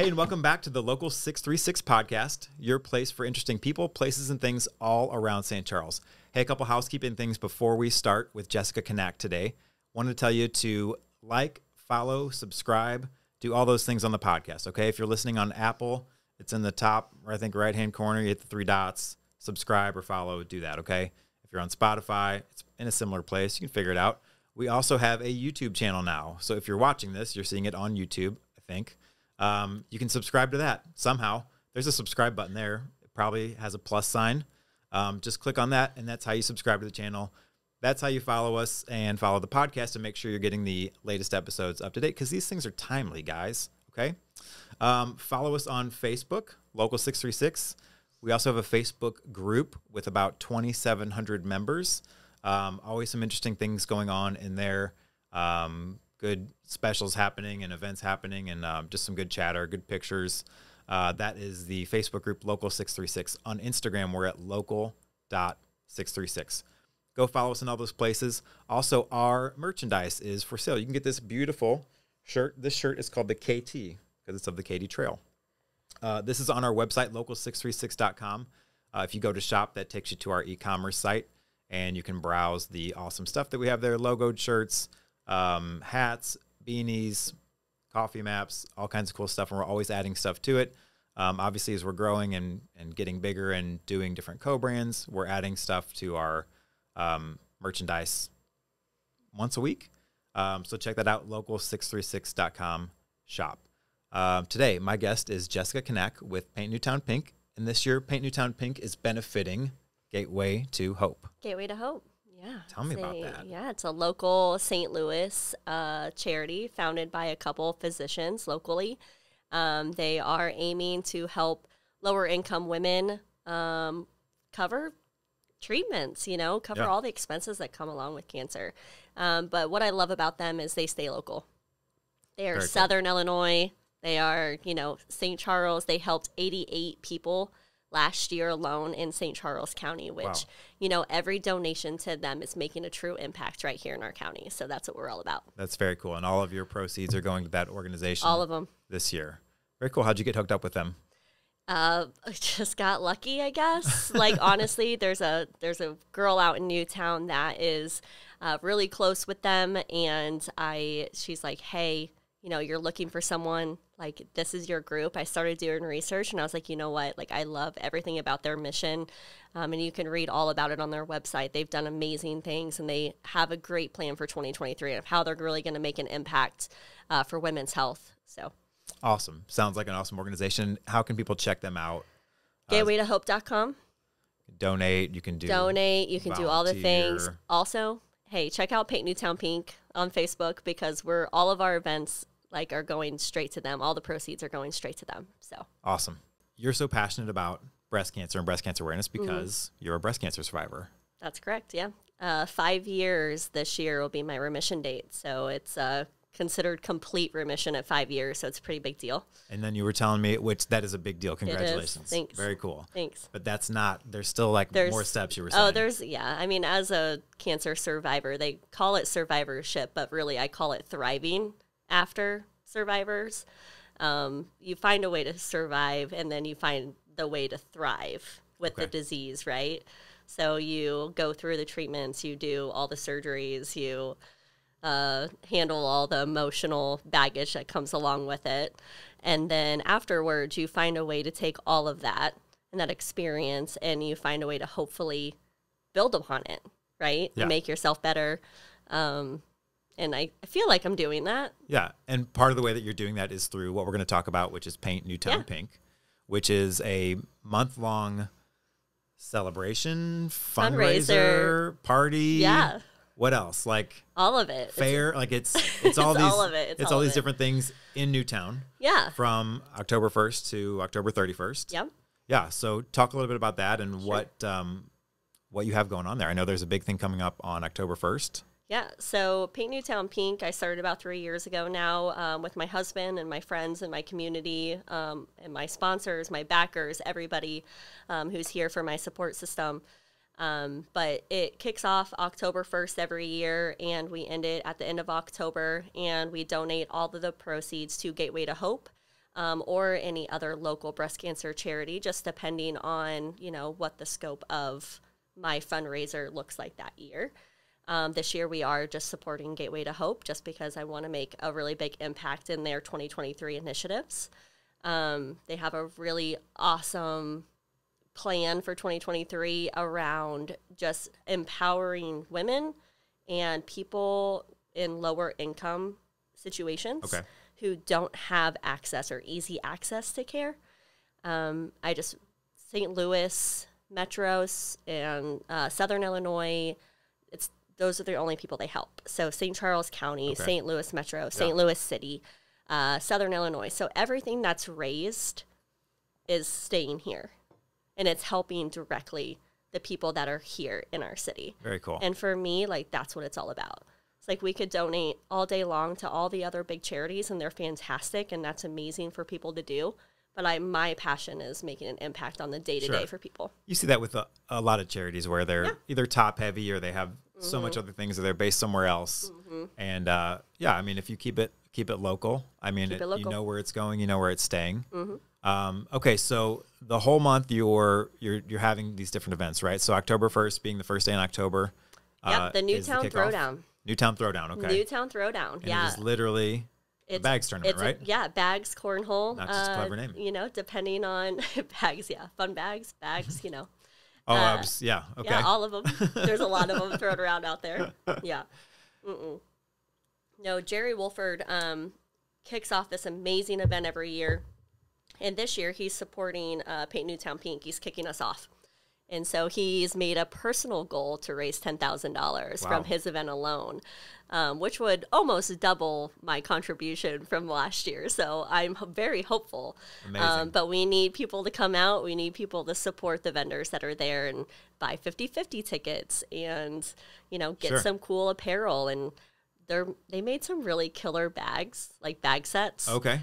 Hey, and welcome back to the Local 636 podcast, your place for interesting people, places, and things all around St. Charles. Hey, a couple housekeeping things before we start with Jessica Knaack today. Wanted to tell you to like, follow, subscribe, do all those things on the podcast, okay? If you're listening on Apple, it's in the top, I think, right-hand corner. You hit the three dots, subscribe or follow, do that, okay? If you're on Spotify, it's in a similar place. You can figure it out. We also have a YouTube channel now. So if you're watching this, you're seeing it on YouTube, I think. You can subscribe to that somehow. There's a subscribe button there. It probably has a plus sign. Just click on that, and that's how you subscribe to the channel. That's how you follow us and follow the podcast and make sure you're getting the latest episodes up to date, because these things are timely, guys, okay? Follow us on Facebook, Local 636. We also have a Facebook group with about 2,700 members. Always some interesting things going on in there. Good specials happening and events happening, and just some good chatter, good pictures. That is the Facebook group Local 636. On Instagram, we're at local.636. Go follow us in all those places. Also, our merchandise is for sale. You can get this beautiful shirt. This shirt is called the KT because it's of the Katy Trail. This is on our website, local636.com. If you go to shop, that takes you to our e-commerce site, and you can browse the awesome stuff that we have there, logoed shirts, hats, beanies, coffee maps, all kinds of cool stuff, and we're always adding stuff to it. Obviously, as we're growing and getting bigger and doing different co-brands, we're adding stuff to our merchandise once a week. So check that out, local636.com shop. Today, my guest is Jessica Knaack with Paint Newtown Pink, and this year, Paint Newtown Pink is benefiting Gateway to Hope. Gateway to Hope. Yeah. Tell me about that. Yeah, it's a local St. Louis charity founded by a couple physicians locally. They are aiming to help lower income women cover treatments, cover all the expenses that come along with cancer. But what I love about them is they stay local. They are Southern Illinois. They are, St. Charles. They helped 88 people last year alone in St. Charles County, which, every donation to them is making a true impact right here in our county. So that's what we're all about. That's very cool. And all of your proceeds are going to that organization. All of them. This year. Very cool. How'd you get hooked up with them? I just got lucky, I guess. Honestly, there's a girl out in Newtown that is really close with them. And she's like, hey, you're looking for someone, this is your group. I started doing research, and I was like, you know what? I love everything about their mission, and you can read all about it on their website. They've done amazing things, and they have a great plan for 2023 of how they're really going to make an impact for women's health. So awesome. Sounds like an awesome organization. How can people check them out? Gatewaytohope.com. Donate. You can do all the things. Also, hey, check out Paint Newtown Pink on Facebook, because all of our events are going straight to them. All the proceeds are going straight to them. So awesome. You're so passionate about breast cancer and breast cancer awareness because you're a breast cancer survivor. That's correct. Yeah. 5 years this year will be my remission date. So it's considered complete remission at 5 years. So it's a pretty big deal. And then you were telling me, that is a big deal. Congratulations. Thanks. Very cool. Thanks. But that's not, there's still more steps you were saying. As a cancer survivor, they call it survivorship, but really I call it thriving after survivors. You find a way to survive, and then you find the way to thrive with the disease, right? So you go through the treatments, you do all the surgeries, you handle all the emotional baggage that comes along with it. And then afterwards, you find a way to take all of that and that experience, and you find a way to hopefully build upon it, right? Yeah. And make yourself better. And I feel like I'm doing that. Yeah. And part of the way that you're doing that is through what we're going to talk about, which is Paint Newtown Pink, which is a month-long celebration, fundraiser, party. Yeah. What else? All of it. Fair. It's all these. All of it. It's all these different things in Newtown. Yeah. From October 1st to October 31st. Yep. Yeah. So talk a little bit about that and what you have going on there. I know there's a big thing coming up on October 1st. Yeah, so Paint Newtown Pink, I started about 3 years ago now with my husband and my friends and my community and my sponsors, my backers, everybody who's here for my support system. But it kicks off October 1st every year, and we end it at the end of October, and we donate all of the proceeds to Gateway to Hope. or any other local breast cancer charity, just depending on, what the scope of my fundraiser looks like that year. This year we are just supporting Gateway to Hope just because I want to make a really big impact in their 2023 initiatives. They have a really awesome plan for 2023 around just empowering women and people in lower income situations who don't have access or easy access to care. St. Louis Metros and Southern Illinois, those are the only people they help. So St. Charles County, St. Louis Metro, St. Louis City, Southern Illinois. So everything that's raised is staying here. And it's helping directly the people that are here in our city. Very cool. And for me, that's what it's all about. It's we could donate all day long to all the other big charities, and they're fantastic, and that's amazing for people to do. But my passion is making an impact on the day-to-day for people. You see that with a lot of charities where they're either top-heavy or they have so much other things that they're based somewhere else. And, if you keep it local, you know where it's going, you know where it's staying. Okay, so the whole month you're having these different events, right? So October 1st being the first day in October. The Newtown Throwdown. Newtown Throwdown, okay. Newtown Throwdown, and it is literally... It's a bags tournament, right? Bags, cornhole. Not just a clever name. Depending on bags, fun bags, Oh, okay. Yeah, all of them. There's a lot of them thrown around out there. Yeah. No, Jerry Wolford kicks off this amazing event every year. And this year he's supporting Paint Newtown Pink. He's kicking us off. And so he's made a personal goal to raise $10,000 from his event alone, which would almost double my contribution from last year. So I'm very hopeful. Amazing. But we need people to come out. We need people to support the vendors that are there and buy 50/50 tickets and, get some cool apparel. And they made some really killer bags, bag sets. Okay.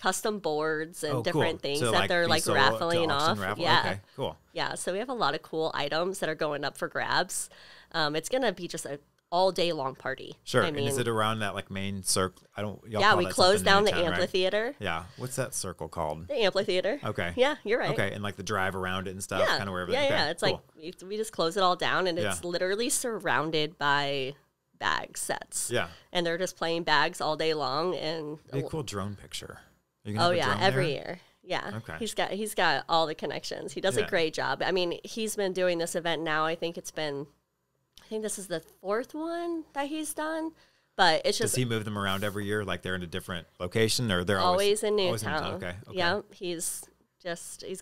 Custom boards and different things that they're raffling off. Yeah. Okay, cool. Yeah. So we have a lot of cool items that are going up for grabs. It's going to be just an all day long party. Sure. And is it around that main circle? We closed down the amphitheater. Right? Yeah. What's that circle called? The amphitheater. Okay. Yeah, you're right. Okay. And the drive around it and stuff, kind of wherever. Yeah. It's cool. We just close it all down and it's literally surrounded by bag sets. Yeah. And they're just playing bags all day long. And a cool drone picture. Every year. Yeah. Okay. He's got all the connections. He does a great job. He's been doing this event now. I think this is the 4th one that he's done. But it's just... Does he move them around every year? They're in a different location or they're always in Newtown? Okay. Yeah. He's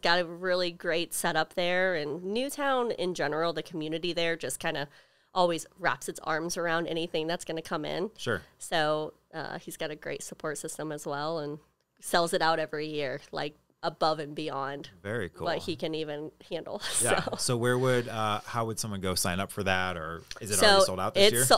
got a really great setup there. And Newtown in general, the community there just kind of always wraps its arms around anything that's going to come in. Sure. So he's got a great support system as well. And sells it out every year, above and beyond. Very cool. What he can even handle. Yeah. So where would, how would someone go sign up for that? Or is it already sold out this year? It's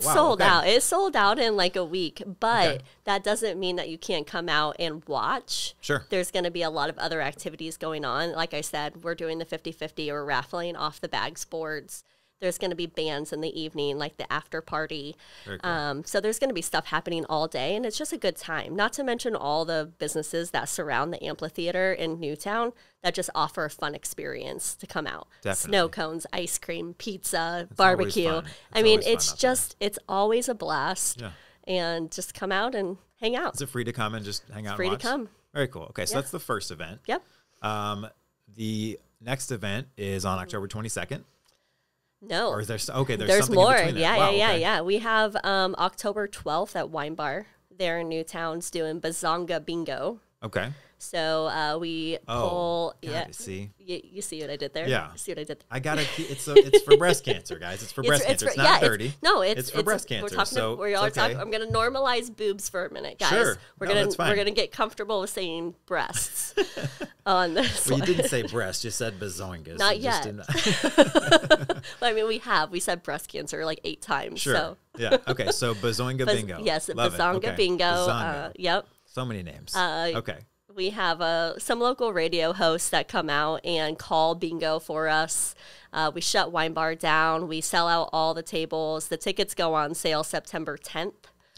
sold out. It's sold out in a week, but that doesn't mean that you can't come out and watch. Sure. There's going to be a lot of other activities going on. Like I said, we're doing the 50/50 or raffling off the bags boards. There's going to be bands in the evening, the after party. Cool. So there's going to be stuff happening all day, and it's just a good time. Not to mention all the businesses that surround the amphitheater in Newtown that just offer a fun experience to come out. Definitely. Snow cones, ice cream, pizza, barbecue. It's always a blast. Yeah. And just come out and hang out. Is it free to come and just hang out and watch? Free to come. Very cool. Okay, so that's the first event. Yep. The next event is on October 22nd. No. Or is there there's more. Yeah. We have October 12th at Wine Bar there in Newtown's doing Bazonga Bingo. Okay. So we pull. See. You see what I did there? Yeah. You see what I did there? I got it. It's for breast cancer, guys. It's for breast cancer. It's not dirty. It's for breast cancer. I'm going to normalize boobs for a minute, guys. Sure. We're going to get comfortable with saying breasts on this. Well, you didn't say breast. You said bazongas. Not yet. Well, we said breast cancer 8 times. Sure. So. Yeah. Okay. So Bazonga Bingo. Yes. Bazonga Bingo. Yep. So many names. Okay. We have some local radio hosts that come out and call bingo for us. We shut Wine Bar down. We sell out all the tables. The tickets go on sale September 10th.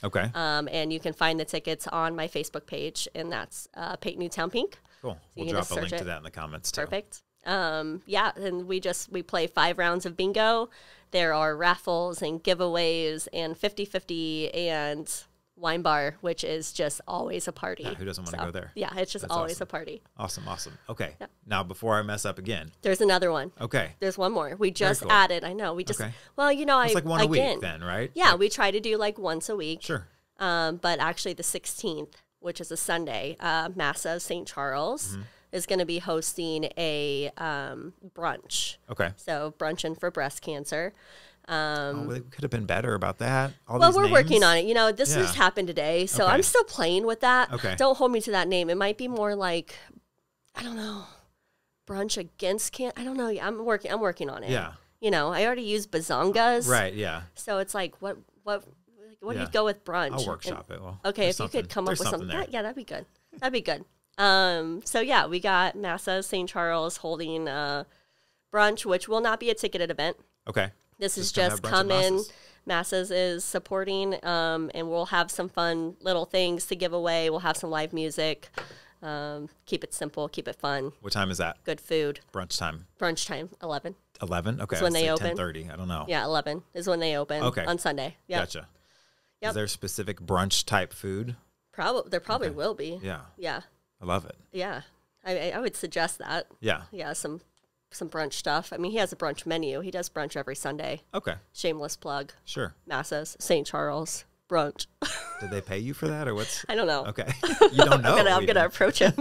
Okay. And you can find the tickets on my Facebook page, and that's Peyton Newtown Pink. Cool. We'll drop a link to that in the comments too. Perfect. Yeah, and we play 5 rounds of bingo. There are raffles and giveaways and 50-50 and wine bar, which is just always a party. Yeah, who doesn't want to go there? Yeah, it's just always awesome. a party. Awesome. Okay. Yep. Now, before I mess up again. There's another one. Okay. There's one more. We just cool. added. I know. We just, Okay. well, It's like one a week then, right? Yeah, like, we try to do like once a week. Sure. But actually the 16th, which is a Sunday, Massa St. Charles is going to be hosting a brunch. Okay. So brunching for breast cancer. We could have been better about that. Well, we're working on it. You know, this just happened today, so Okay. I'm still playing with that. Okay. Don't hold me to that name. It might be more like, I don't know, brunch against cancer. I don't know. I'm working on it. Yeah. You know, I already used bazongas. Right. Yeah. So it's like, what do Yeah. you go with brunch? I'll workshop it. Well, Okay, there's if you could come up with something, there. yeah, that'd be good. That'd be good. So yeah, we got Massa St. Charles holding brunch, which will not be a ticketed event. Okay. This is gonna have just a bunch come of in. Massas. Massa's is supporting, and we'll have some fun little things to give away. We'll have some live music. Keep it simple, keep it fun. What time is that? Good food. Brunch time. Brunch time, 11. 11. Okay. when they open. 10:30. I don't know. Yeah, 11 is when they open. Okay. On Sunday. Yeah. Gotcha. Yep. Is there specific brunch type food? There probably Okay. will be. Yeah. Yeah. I love it. Yeah. I would suggest that. Yeah. Yeah, some brunch stuff. I mean, he has a brunch menu. He does brunch every Sunday. Okay. Shameless plug. Sure. Massa's, St. Charles, brunch. Did they pay you for that or what's? I don't know. Okay. You don't know. I'm gonna approach him.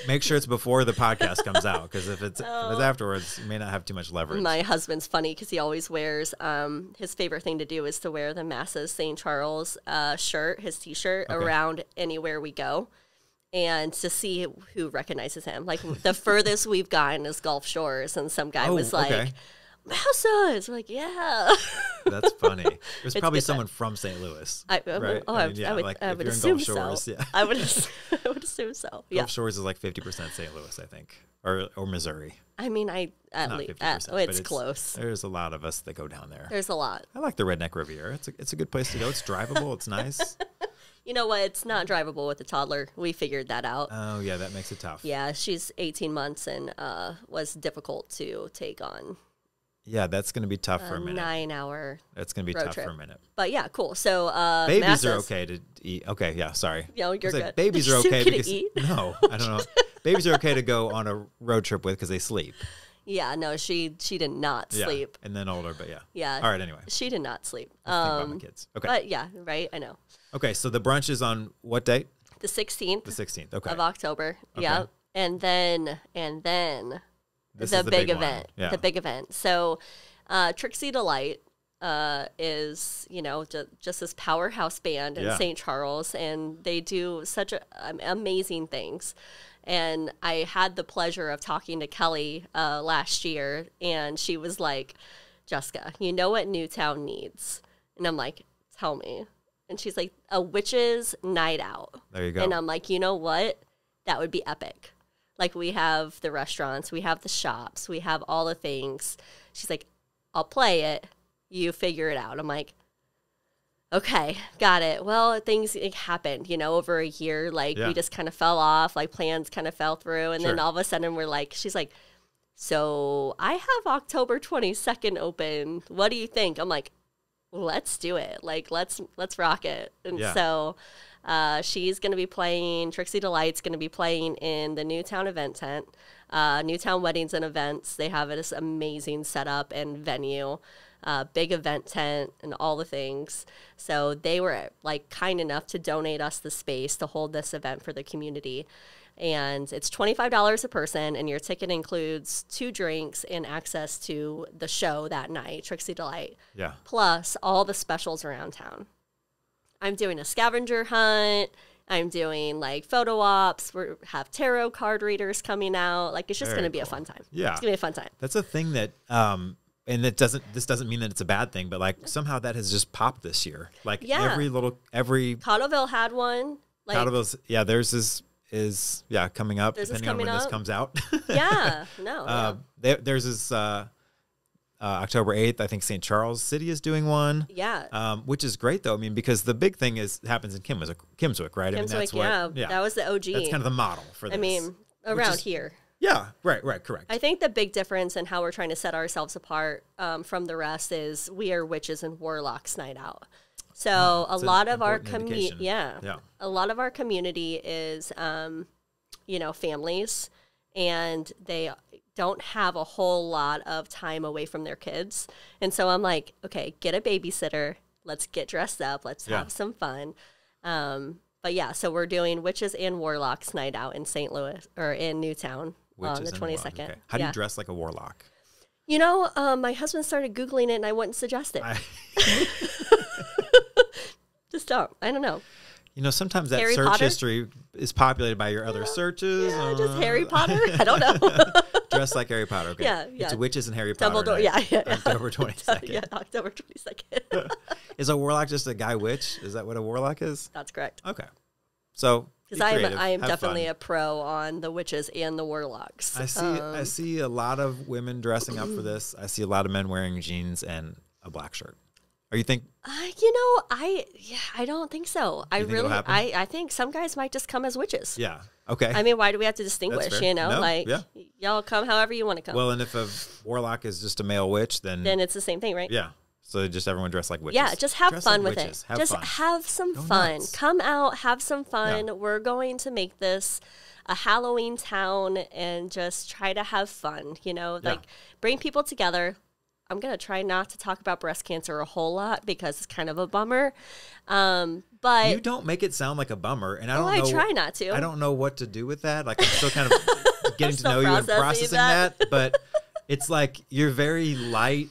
Make sure it's before the podcast comes out, because if it's afterwards, you may not have too much leverage. My husband's funny because he always wears, his favorite thing to do is to wear the Massa's St. Charles shirt, his T-shirt, around anywhere we go, and to see who recognizes him. Like the furthest we've gotten is Gulf Shores, and some guy was like, okay. Massa's. We're like, yeah. That's funny. There's It's probably good someone from St. Louis, I right? I mean, yeah, would, like I if would you're in assume Gulf Shores, so. yeah. I would assume so. Yeah. Gulf Shores is like 50% St. Louis, I think, or Missouri. I mean, Not at least 50%, but it's close. There's a lot of us that go down there. There's a lot. I like the Redneck Riviera. It's a good place to go. It's drivable. It's nice. You know what? It's not drivable with a toddler. We figured that out. Oh yeah, that makes it tough. Yeah, she's 18 months and was difficult to take on. Yeah, that's going to be tough for a minute. 9-hour. That's going to be road tough trip. for a minute. But yeah, cool. So Babies Massa's, are okay to eat. Okay, yeah, sorry. You know, you're I was like, good. babies are Is it okay okay to because eat? no, I don't know. Babies are okay to go on a road trip with because they sleep. Yeah, no, she did not Yeah, sleep. and then older, but yeah. Yeah. All right. Anyway, She did not sleep. let's think about my kids. Okay. But yeah, right. I know. Okay. So the brunch is on what date? The 16th The 16th. Okay. of October. Okay. Yeah, and then This the is big one. event. Yeah. The big event. So Trixie Delight is, you know, just this powerhouse band in Yeah. St. Charles, and they do such amazing things. And I had the pleasure of talking to Kelly last year, and she was like, Jessica, you know what Newtown needs? And I'm like, tell me. And she's like, a witches' night out. There you go. And I'm like, you know what? That would be epic. Like, we have the restaurants, we have the shops, we have all the things. She's like, I'll play it. You figure it out. I'm like, okay, got it. Well, things happened, you know, over a year. Like, Yeah. we just kind of fell off. Like, plans kind of fell through. And then Sure. all of a sudden, we're like, she's like, so I have October 22nd open. What do you think? I'm like, let's do it. Like, let's rock it. And Yeah. so she's going to be playing, Trixie Delight's going to be playing in the Newtown event tent. Newtown Weddings and Events. They have this amazing setup and venue, big event tent and all the things. So they were like kind enough to donate us the space to hold this event for the community. And it's $25 a person, and your ticket includes 2 drinks and access to the show that night, Trixie Delight, Yeah. plus all the specials around town. I'm doing a scavenger hunt. I'm doing like photo ops. We have tarot card readers coming out. Like, it's just Very going to be a cool. fun time. Yeah. It's going to be a fun time. That's a thing that, and this doesn't mean that it's a bad thing, but like somehow that has just popped this year. Like Yeah. every Cottleville had one. Like, Cottleville's, yeah, theirs is coming up Theirs is depending on when coming this up. comes out. yeah, no. yeah. Theirs is October 8th, I think St. Charles City is doing one. Yeah. Which is great though. I mean, because the big thing happens in Kimmswick, right? I mean, that's Kimmswick, what, that was the OG. That's kind of the model for this. I mean, around here. Yeah, right, correct. I think the big difference in how we're trying to set ourselves apart from the rest is we are witches and warlocks night out. So a lot of our community, a lot of our community is, families, and they don't have a whole lot of time away from their kids. And so I'm like, okay, get a babysitter. Let's get dressed up. Let's have some fun. But yeah, so we're doing Witches and Warlocks night out in St. Louis or in Newtown on the 22nd. Okay. How do you dress like a warlock? My husband started Googling it and I wouldn't suggest it. Just don't. I don't know. Sometimes that Harry search Potter? History is populated by your other searches. Yeah, just Harry Potter. I don't know. Dress like Harry Potter. Okay. Yeah. It's Witches and Harry Potter. Double door. Yeah. October 22nd. Yeah, October 22nd. Is a warlock just a guy witch? Is that what a warlock is? That's correct. Okay. So because I am definitely a pro on the witches and the warlocks. I see a lot of women dressing up for this. I see a lot of men wearing jeans and a black shirt. Are you think? I don't think so. I think some guys might just come as witches. Yeah. Okay. I mean, why do we have to distinguish? Y'all come however you want to come. Well, and if a warlock is just a male witch, then it's the same thing, right? Yeah. So just everyone dress like witches. Yeah, just have fun with it. Have some fun. Nuts. Come out, have some fun. Yeah. We're going to make this a Halloween town and just try to have fun. Bring people together. I'm going to try not to talk about breast cancer a whole lot because it's kind of a bummer. But you don't make it sound like a bummer, and I don't know. I try not to. I don't know what to do with that. Like I'm still kind of getting to know you and processing that. But it's like you're very light,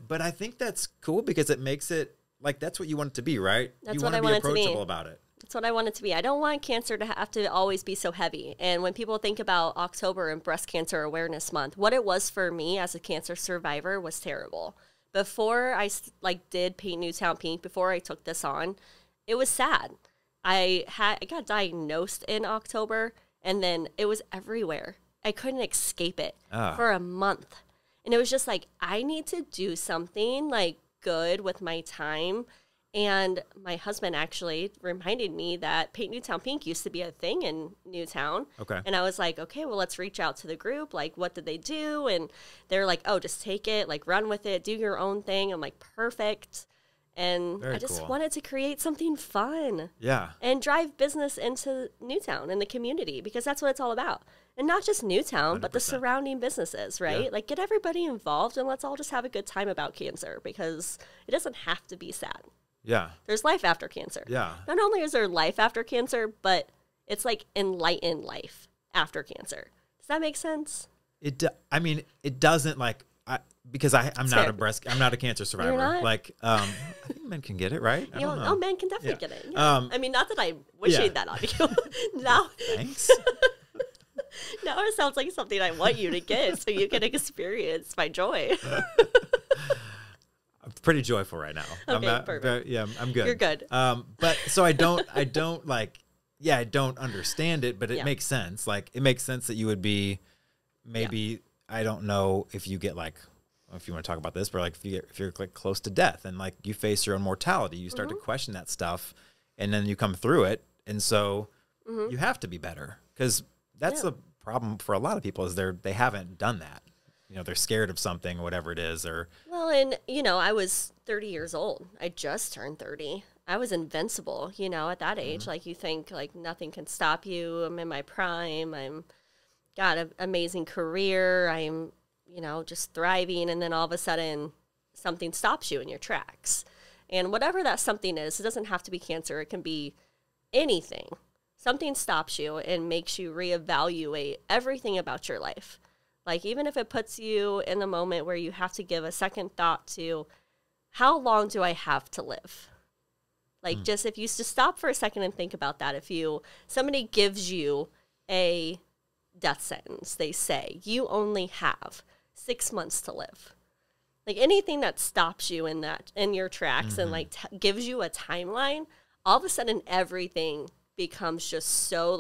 but I think that's cool because it makes it like that's what you want it to be, right? That's you what want I to want be it to be. approachable about it. That's what I want it to be. I don't want cancer to have to always be so heavy. And when people think about October and Breast Cancer Awareness Month, what it was for me as a cancer survivor was terrible. Before I did Paint Newtown Pink, before I took this on, it was sad. I got diagnosed in October, and then it was everywhere. I couldn't escape it for a month. And it was just like, I need to do something good with my time. And my husband actually reminded me that Paint Newtown Pink used to be a thing in Newtown. Okay. And I was like, okay, well, let's reach out to the group. What did they do? And they're like, oh, just take it, run with it, do your own thing. I'm like, perfect. And Very I just cool. wanted to create something fun. Yeah. And drive business into Newtown and the community because that's what it's all about. And not just Newtown, 100%. But the surrounding businesses, right? Yeah. Get everybody involved and let's all just have a good time about cancer because it doesn't have to be sad. Yeah. There's life after cancer. Yeah. Not only is there life after cancer, but it's enlightened life after cancer. Does that make sense? It doesn't because I'm not a cancer survivor. You're not? I think men can get it, right? I don't know. Oh, men can definitely get it. Yeah. Not that I'm wishing that on you. Now, thanks. Now it sounds like something I want you to get so you can experience my joy. I'm pretty joyful right now. Okay, perfect. I'm good. You're good. But so I don't understand it, but it makes sense. It makes sense that you would be maybe, I don't know if you get if you want to talk about this, but if you're close to death and you face your own mortality, you start to question that stuff and then you come through it. And so you have to be better because that's the problem for a lot of people is they haven't done that. They're scared of something, whatever it is, or. Well, and, I was 30 years old. I just turned 30. I was invincible, at that age. You think, nothing can stop you. I'm in my prime. I'm got an amazing career. I'm, just thriving. And then all of a sudden, something stops you in your tracks. And whatever that something is, it doesn't have to be cancer. It can be anything. Something stops you and makes you reevaluate everything about your life. Even if it puts you in the moment where you have to give a second thought to how long do I have to live? Just if you just stop for a second and think about that, somebody gives you a death sentence, they say you only have 6 months to live. Anything that stops you in your tracks and gives you a timeline, all of a sudden everything becomes just so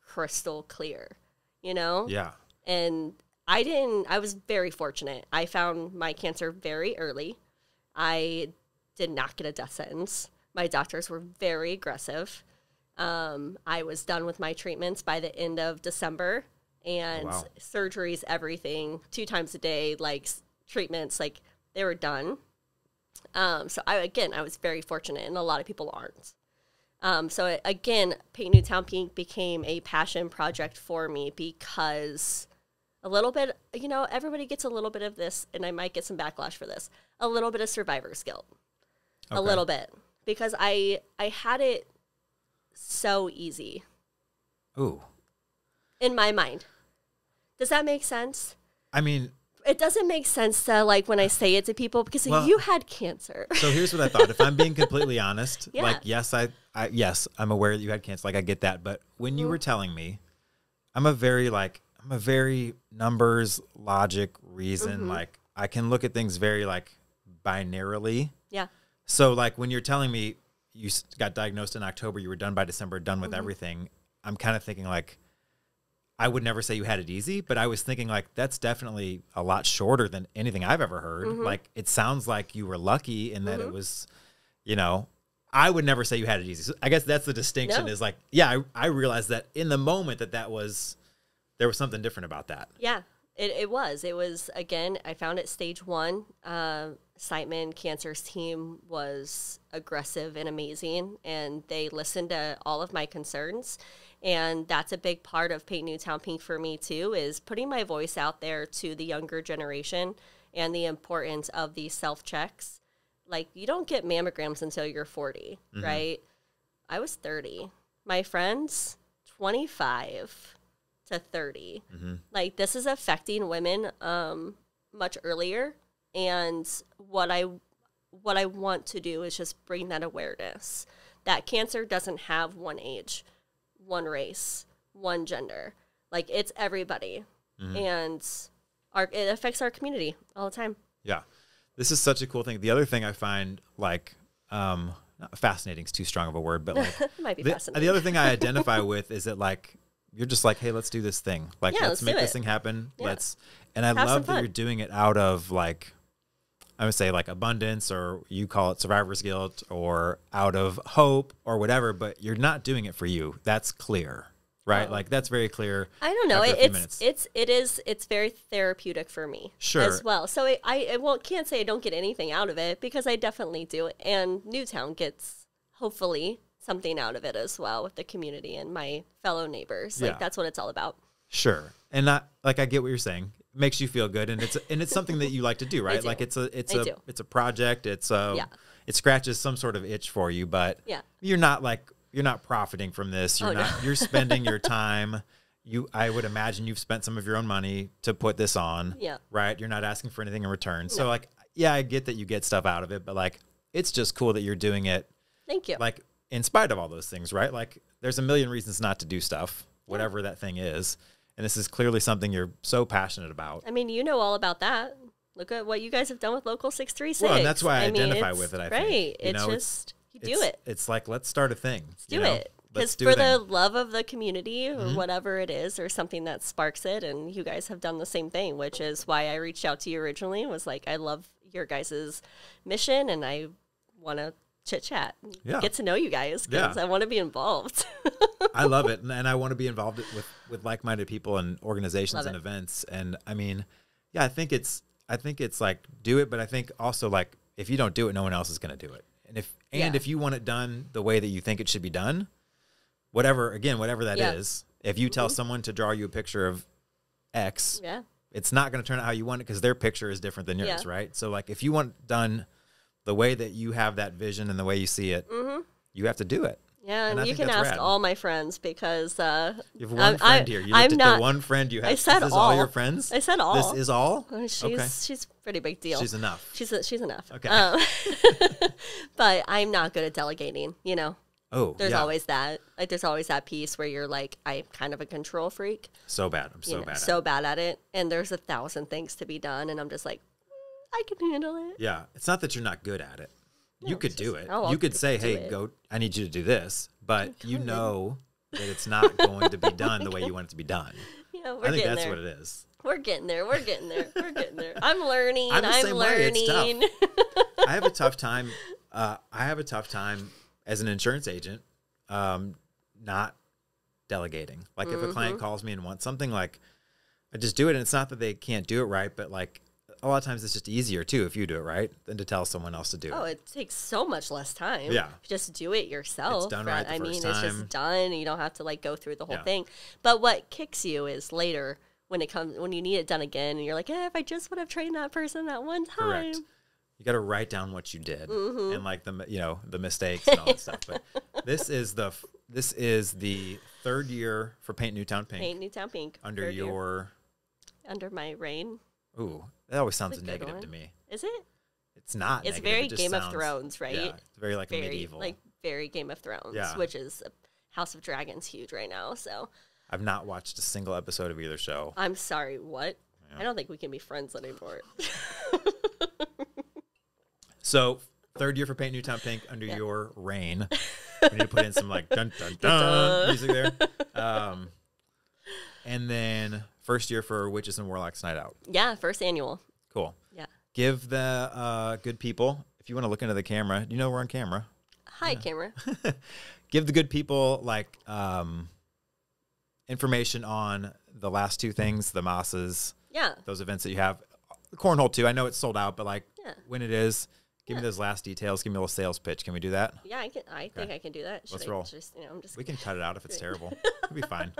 crystal clear, Yeah. And I was very fortunate. I found my cancer very early. I did not get a death sentence. My doctors were very aggressive. I was done with my treatments by the end of December, and surgeries, everything, 2 times a day, like treatments, like they were done. So I was very fortunate, and a lot of people aren't. So again, Paint Newtown Pink became a passion project for me because a little bit, everybody gets a little bit of this, and I might get some backlash for this, a little bit of survivor's guilt, a little bit, because I had it so easy. Ooh. In my mind. Does that make sense? I mean, it doesn't make sense to, like, when I say it to people, because you had cancer. So here's what I thought. If I'm being completely honest, like, yes, yes, I'm aware that you had cancer. Like, I get that. But when you were telling me, I'm a very numbers, logic, reason. Like, I can look at things very, like, binarily. Yeah. So, like, when you're telling me you got diagnosed in October, you were done by December, done with everything, I'm kind of thinking, like, I would never say you had it easy, but I was thinking, like, that's definitely a lot shorter than anything I've ever heard. Like, it sounds like you were lucky in that it was, I would never say you had it easy. So I guess that's the distinction is, like, I realized that in the moment there was something different about that. Yeah, it was. It was, again, I found it stage 1. Siteman Cancer's team was aggressive and amazing, and they listened to all of my concerns. And that's a big part of Paint Newtown Pink for me, too, is putting my voice out there to the younger generation and the importance of these self-checks. Like, you don't get mammograms until you're 40, right? I was 30. My friends, 25 to 30. Like, this is affecting women much earlier. And what I want to do is just bring that awareness that cancer doesn't have one age, one race, one gender. Like, it's everybody. And it affects our community all the time. Yeah. This is such a cool thing. The other thing I find, like, fascinating is too strong of a word, but, like, it might be fascinating. The other thing I identify with is that, like, you're just like, hey, let's do this thing. Like, let's make this thing happen. Yeah. And I love that you're doing it out of, like, I would say, like, abundance, or you call it survivor's guilt, or out of hope, or whatever, but you're not doing it for you. That's clear, right? Like, that's very clear. I don't know. It's very therapeutic for me as well. So I can't say I don't get anything out of it, because I definitely do. And Newtown gets, hopefully, something out of it as well with the community and my fellow neighbors. Like, that's what it's all about. Sure. And I get what you're saying. It makes you feel good, and it's something that you like to do, right? Like, it's a project. It scratches some sort of itch for you, but you're not profiting from this. You're spending your time. I would imagine you've spent some of your own money to put this on. Yeah. Right? You're not asking for anything in return. So, like, I get that you get stuff out of it, but, like, it's just cool that you're doing it. Thank you. Like, in spite of all those things, right? Like, there's a million reasons not to do stuff, whatever that thing is. And this is clearly something you're so passionate about. I mean, you know all about that. Look at what you guys have done with Local 636. Well, and that's why I identify with it, I think. Right. You do it. It's like, let's start a thing. Let's do it. Because for the love of the community, or whatever it is, or something that sparks it, and you guys have done the same thing, which is why I reached out to you originally, was like, I love your guys' mission, and I want to chit-chat, get to know you guys, because I want to be involved. I love it, and I want to be involved with like-minded people and organizations and events. And I mean, I think it's like, do it, but I think also, like, if you don't do it, no one else is going to do it. And if you want it done the way that you think it should be done, whatever that is, if you tell someone to draw you a picture of X, it's not going to turn out how you want it, because their picture is different than yours, right? So, like, if you want it done the way that you have that vision and the way you see it, you have to do it. Yeah, and you can ask all my friends, because you have one friend here. You looked at the one friend you have. I said this all. All your friends? I said all. This is all? She's a pretty big deal. She's enough. She's enough. Okay. But I'm not good at delegating, Oh, there's always that. Like, there's always that piece where you're like, I'm kind of a control freak. So bad. I'm so bad at it. So bad at it. And there's 1,000 things to be done, and I'm just like, I can handle it. Yeah. It's not that you're not good at it. You could do it. You could say, hey, go, I need you to do this. But you know that it's not going to be done the way you want it to be done. We're I think that's there. what it is. We're getting there. We're getting there. We're getting there. I'm learning. I'm the same way. It's learning. tough. I have a tough time. I have a tough time as an insurance agent, not delegating. Like if a client calls me and wants something, like I just do it. And it's not that they can't do it right, but like a lot of times it's just easier too if you do it right than to tell someone else to do it. Oh, it takes so much less time. Yeah. Just do it yourself. It's done right the first it's time. just done. You don't have to like go through the whole Yeah. thing. But what kicks you is later when you need it done again and you're like, if I just would have trained that person that one time. Correct. You got to write down what you did and like the mistakes and all that stuff. But this is the third year for Paint Newtown Pink. Paint Newtown Pink. Under under my reign. Ooh, that always sounds That's a good negative one. to me. Is it? It's not. It's negative, very it just Game of sounds- Thrones, right? Yeah, it's very like medieval. Like very Game of Thrones, Yeah. which is House of Dragons huge right now. So I've not watched a single episode of either show. I'm sorry, what? Yeah. I don't think we can be friends anymore. So third year for Paint Newtown Pink under your reign. We need to put in some like dun dun dun music there. And then first year for Witches and Warlocks Night Out. Yeah, first annual. Cool. Yeah. Give the good people, if you want to look into the camera, you know we're on camera. Hi, camera. Give the good people like information on the last two things, the Mosses, Yeah. those events that you have. The Cornhole too. I know it's sold out, but like Yeah. when it is, give me those last details. Give me a little sales pitch. Can we do that? Yeah, I think I can do that. Let's I roll. Just, I'm just We can cut it out if it's terrible. It'll be fine.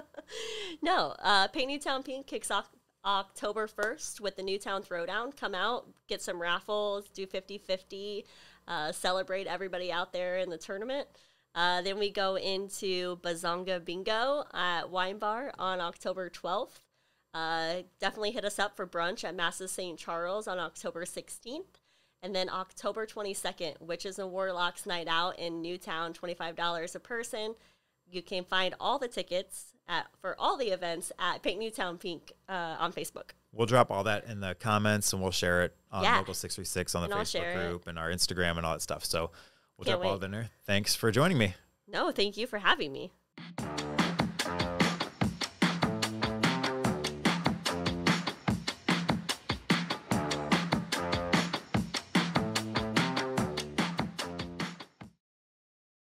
No, Paint Newtown Pink kicks off October 1st with the Newtown Throwdown. Come out, get some raffles, do 50-50, celebrate everybody out there in the tournament. Then we go into Bazonga Bingo at Wine Bar on October 12th. Definitely hit us up for brunch at Masses St. Charles on October 16th. And then October 22nd, Witches and Warlocks Night Out in Newtown, $25 a person. You can find all the tickets for all the events at Paint Newtown Pink on Facebook. We'll drop all that in the comments and we'll share it on Yeah. Local 636 on the And I'll share Facebook it. group and our Instagram and all that stuff. So we'll Can't drop all wait. of it in there. Thanks for joining me. No, thank you for having me.